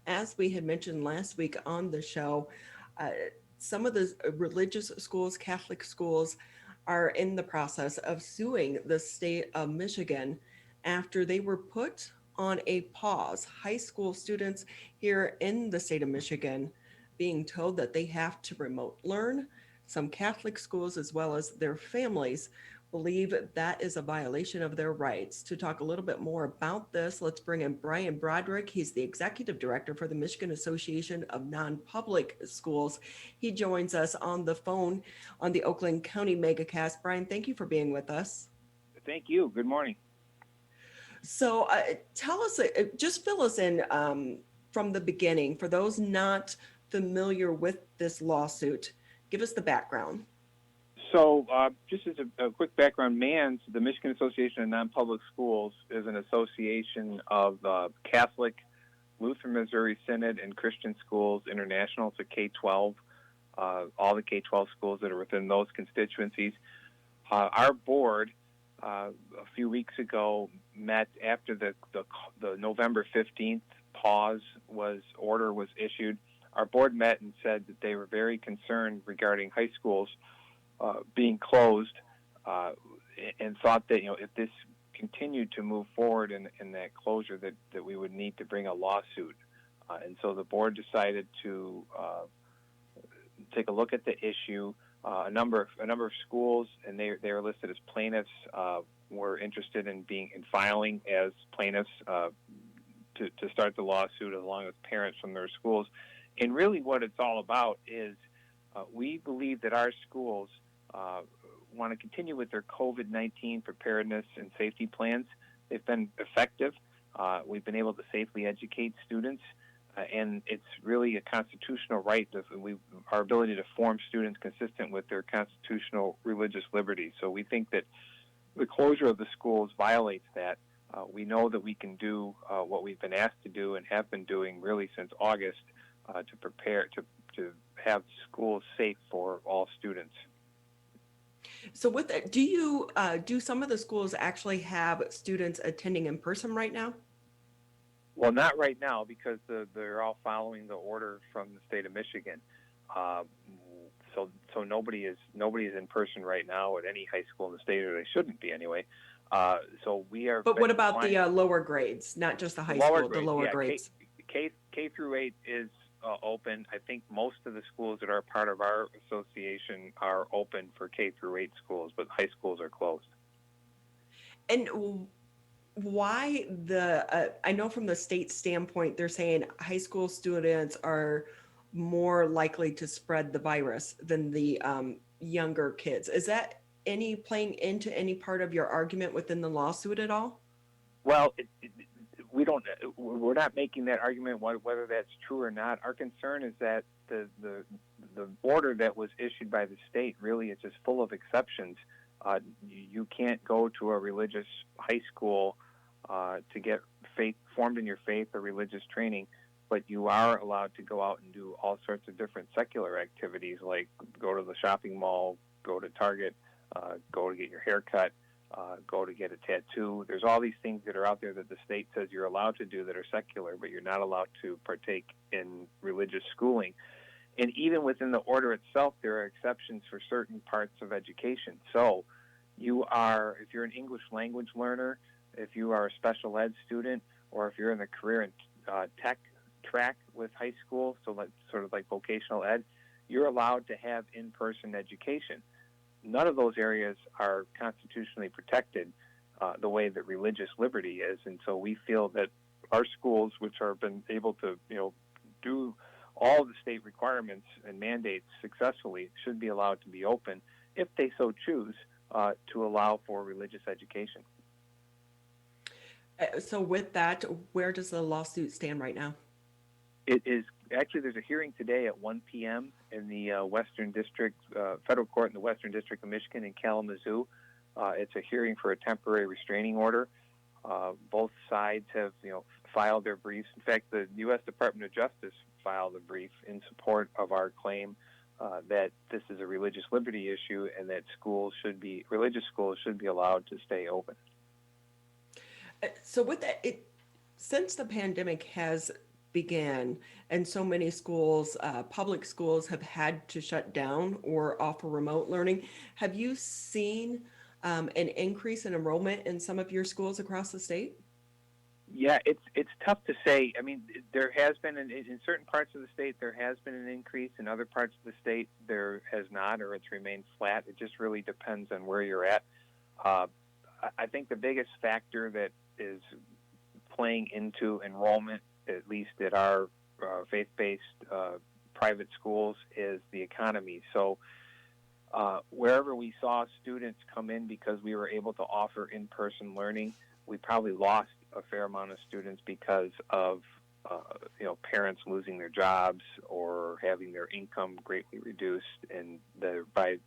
as we had mentioned last week on the show, uh, some of the religious schools, Catholic schools, are in the process of suing the state of Michigan after they were put on a pause. High school students here in the state of Michigan being told that they have to remote learn. Some Catholic schools, as well as their families, believe that is a violation of their rights. To talk a little bit more about this, let's bring in Brian Broderick. He's the executive director for the Michigan Association of Non-Public Schools. He joins us on the phone on the Oakland County Megacast. Brian, thank you for being with us. Thank you. Good morning. So tell us, just fill us in from the beginning. For those not familiar with this lawsuit, give us the background. So, just as a quick background, MANS, the Michigan Association of Non-Public Schools, is an association of Catholic, Lutheran Missouri Synod, and Christian Schools International. It's a K-12, all the K-12 schools that are within those constituencies. Our board, a few weeks ago, met after the November 15th order was issued. Our board met and said that they were very concerned regarding high schools being closed, and thought that if this continued to move forward in that closure, that we would need to bring a lawsuit. And so the board decided to take a look at the issue. A number of schools, and they were listed as plaintiffs, were interested in filing as plaintiffs to start the lawsuit, along with parents from their schools. And really, what it's all about is we believe that our schools want to continue with their COVID-19 preparedness and safety plans. They've been effective. We've been able to safely educate students, and it's really a constitutional right, our ability to form students consistent with their constitutional religious liberty. So we think that the closure of the schools violates that. We know that we can do what we've been asked to do and have been doing really since August to prepare to have schools safe for all students. So with that, do some of the schools actually have students attending in person right now? Well, not right now, because they're all following the order from the state of Michigan. So nobody is in person right now at any high school in the state, or they shouldn't be anyway. So we are. But what about the lower grades? Not just the high school, the lower grades. K through 8 is open. I think most of the schools that are part of our association are open for K through 8 schools, but high schools are closed. And why I know from the state standpoint, they're saying high school students are more likely to spread the virus than the younger kids. Is that playing into any part of your argument within the lawsuit at all? Well, we're not making that argument whether that's true or not. Our concern is that the order that was issued by the state really is just full of exceptions. You can't go to a religious high school to get formed in your faith or religious training, but you are allowed to go out and do all sorts of different secular activities, like go to the shopping mall, go to Target, go to get your hair cut, go to get a tattoo. There's all these things that are out there that the state says you're allowed to do that are secular, but you're not allowed to partake in religious schooling. And even within the order itself, there are exceptions for certain parts of education. So if you're an English language learner, if you are a special ed student, or if you're in the career and tech track with high school, so sort of like vocational ed, you're allowed to have in-person education. None of those areas are constitutionally protected the way that religious liberty is. And so we feel that our schools, which have been able to do all the state requirements and mandates successfully, should be allowed to be open if they so choose to allow for religious education. So with that, where does the lawsuit stand right now? It is actually, there's a hearing today at 1 p.m. in the Western District, Federal Court in the Western District of Michigan in Kalamazoo. It's a hearing for a temporary restraining order. Both sides have, filed their briefs. In fact, the U.S. Department of Justice filed a brief in support of our claim that this is a religious liberty issue and that religious schools should be allowed to stay open. So with that, since the pandemic has began and so many schools, public schools, have had to shut down or offer remote learning, have you seen an increase in enrollment in some of your schools across the state? Yeah, it's tough to say. I mean, there has been in certain parts of the state there has been an increase. In other parts of the state there has not, or it's remained flat. It just really depends on where you're at. Uh, I think the biggest factor that is playing into enrollment, at least at our faith-based private schools, is the economy. So wherever we saw students come in because we were able to offer in-person learning, we probably lost a fair amount of students because of parents losing their jobs or having their income greatly reduced, and thereby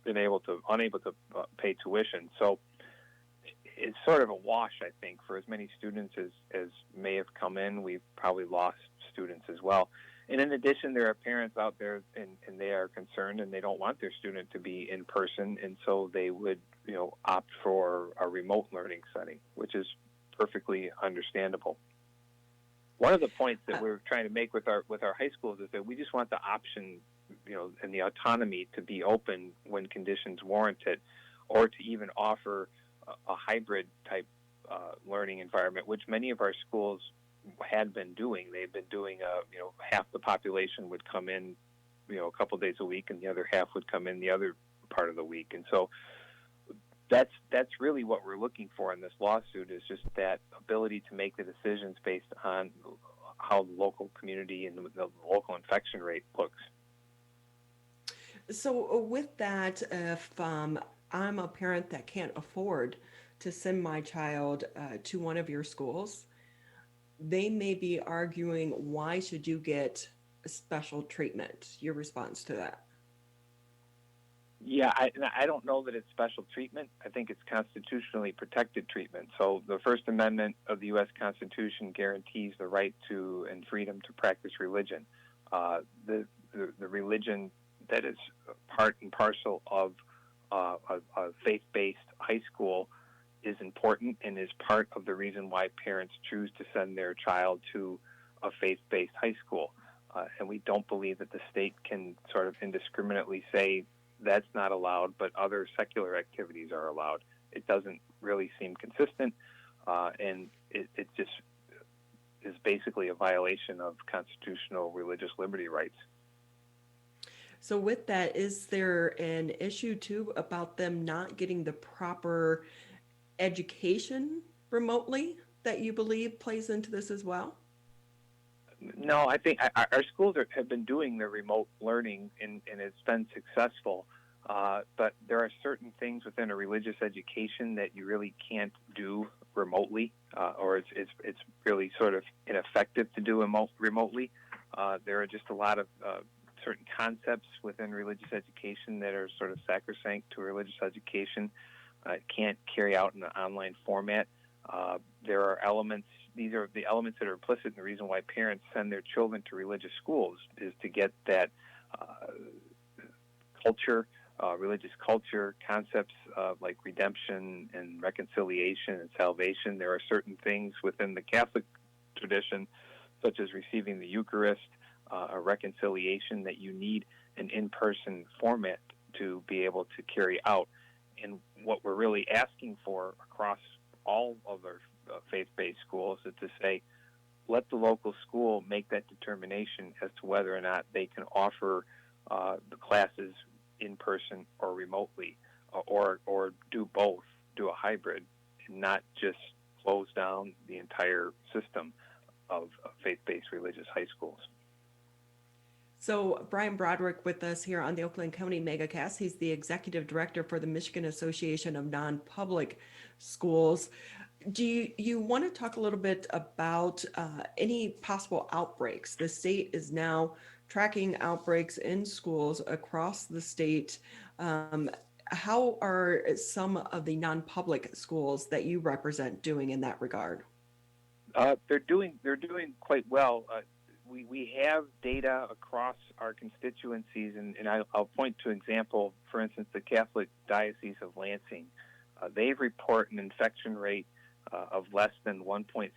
unable to pay tuition. So it's sort of a wash, I think, for as many students as may have come in. We've probably lost students as well. And in addition, there are parents out there, and they are concerned, and they don't want their student to be in person, and so they would, opt for a remote learning setting, which is perfectly understandable. One of the points that we're trying to make with our high schools is that we just want the option, and the autonomy to be open when conditions warrant it, or to even offer a hybrid type learning environment, which many of our schools had been doing. They've been doing, half the population would come in, a couple days a week, and the other half would come in the other part of the week. And so that's really what we're looking for in this lawsuit, is just that ability to make the decisions based on how the local community and the local infection rate looks. So with that, if I'm a parent that can't afford to send my child to one of your schools, they may be arguing, why should you get a special treatment? Your response to that? Yeah, I don't know that it's special treatment. I think it's constitutionally protected treatment. So the First Amendment of the U.S. Constitution guarantees the right to and freedom to practice religion. The religion that is part and parcel of a faith-based high school is important, and is part of the reason why parents choose to send their child to a faith-based high school. And we don't believe that the state can sort of indiscriminately say that's not allowed, but other secular activities are allowed. It doesn't really seem consistent, and it just is basically a violation of constitutional religious liberty rights. So with that, is there an issue too about them not getting the proper education remotely that you believe plays into this as well? No, I think our schools have been doing the remote learning, and it's been successful. But there are certain things within a religious education that you really can't do remotely, or it's really sort of ineffective to do remotely. There are just a lot of certain concepts within religious education that are sort of sacrosanct to religious education. It can't carry out in an online format. There are elements. These are the elements that are implicit in the reason why parents send their children to religious schools, is to get that culture, religious culture, concepts like redemption and reconciliation and salvation. There are certain things within the Catholic tradition, such as receiving the Eucharist, a reconciliation, that you need an in-person format to be able to carry out. And what we're really asking for across all of our faith-based schools is to say, let the local school make that determination as to whether or not they can offer the classes in person or remotely, or do both, do a hybrid, and not just close down the entire system of faith-based religious high schools. So Brian Broderick with us here on the Oakland County MegaCast. He's the executive director for the Michigan Association of Non-Public Schools. Do you want to talk a little bit about any possible outbreaks? The state is now tracking outbreaks in schools across the state. How are some of the non-public schools that you represent doing in that regard? They're doing quite well. We have data across our constituencies, and I'll point to an example. For instance, the Catholic Diocese of Lansing, they report an infection rate of less than 1.6%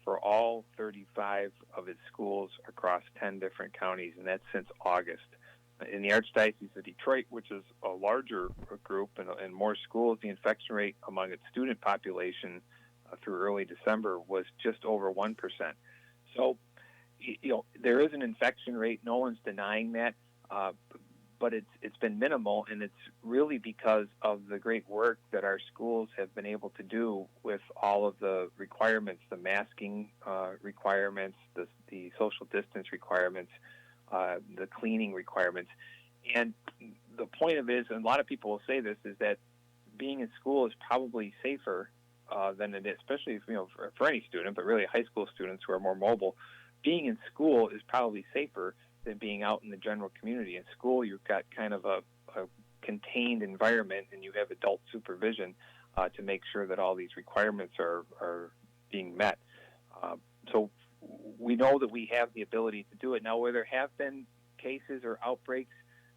for all 35 of its schools across 10 different counties, and that's since August. In the Archdiocese of Detroit, which is a larger group and more schools, the infection rate among its student population through early December was just over 1%. So, there is an infection rate. No one's denying that, but it's been minimal, and it's really because of the great work that our schools have been able to do with all of the requirements, the masking requirements, the social distance requirements, the cleaning requirements. And the point of it is, and a lot of people will say this, is that being in school is probably safer than it is, especially if, for any student, but really high school students who are more mobile. Being in school is probably safer than being out in the general community. In school, you've got kind of a contained environment, and you have adult supervision to make sure that all these requirements are being met. So we know that we have the ability to do it. Now, where there have been cases or outbreaks,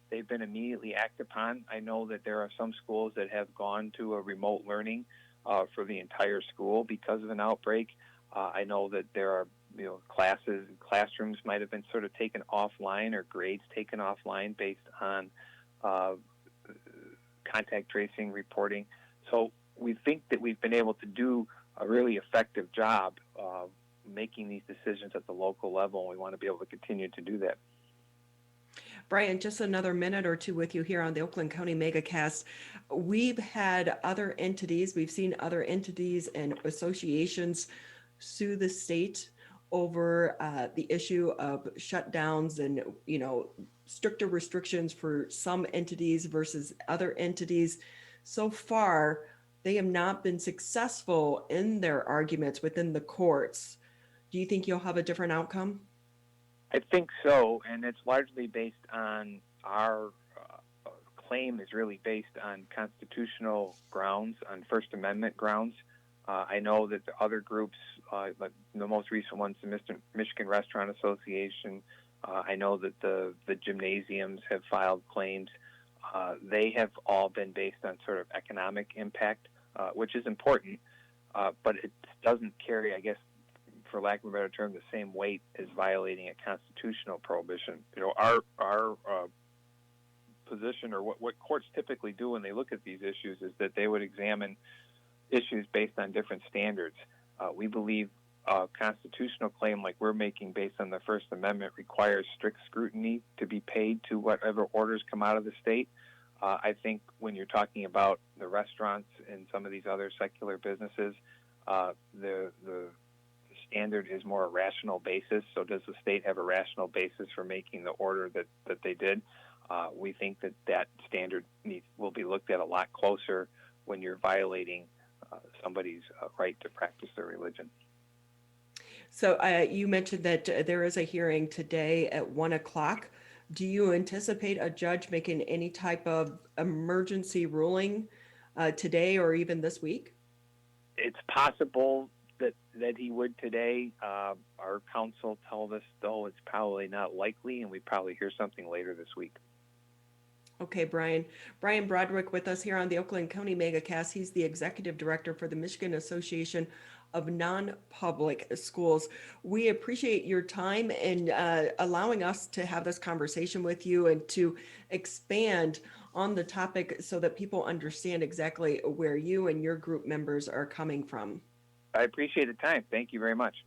they've been immediately acted upon. I know that there are some schools that have gone to a remote learning for the entire school because of an outbreak. I know that there are classes and classrooms might have been sort of taken offline or grades taken offline based on contact tracing reporting. So we think that we've been able to do a really effective job making these decisions at the local level, and we want to be able to continue to do that. Brian, just another minute or two with you here on the Oakland County MegaCast. We've had other entities, we've seen other entities and associations sue the state over the issue of shutdowns and, stricter restrictions for some entities versus other entities. So far, they have not been successful in their arguments within the courts. Do you think you'll have a different outcome? I think so, and it's largely based on our claim is really based on constitutional grounds, on First Amendment grounds. I know that the other groups, like the most recent ones, the Michigan Restaurant Association, I know that the gymnasiums have filed claims. They have all been based on sort of economic impact, which is important, but it doesn't carry, I guess, for lack of a better term, the same weight as violating a constitutional prohibition. Our position, or what courts typically do when they look at these issues, is that they would examine issues based on different standards. We believe a constitutional claim like we're making based on the First Amendment requires strict scrutiny to be paid to whatever orders come out of the state. I think when you're talking about the restaurants and some of these other secular businesses, the standard is more a rational basis. So does the state have a rational basis for making the order that they did? We think that standard will be looked at a lot closer when you're violating somebody's right to practice their religion. So you mentioned that there is a hearing today at 1:00. Do you anticipate a judge making any type of emergency ruling today or even this week? It's possible that he would today. Our counsel told us, though, it's probably not likely, and we probably hear something later this week. Okay, Brian. Brian Broderick with us here on the Oakland County MegaCast. He's the executive director for the Michigan Association of Non-Public Schools. We appreciate your time and allowing us to have this conversation with you and to expand on the topic so that people understand exactly where you and your group members are coming from. I appreciate the time. Thank you very much.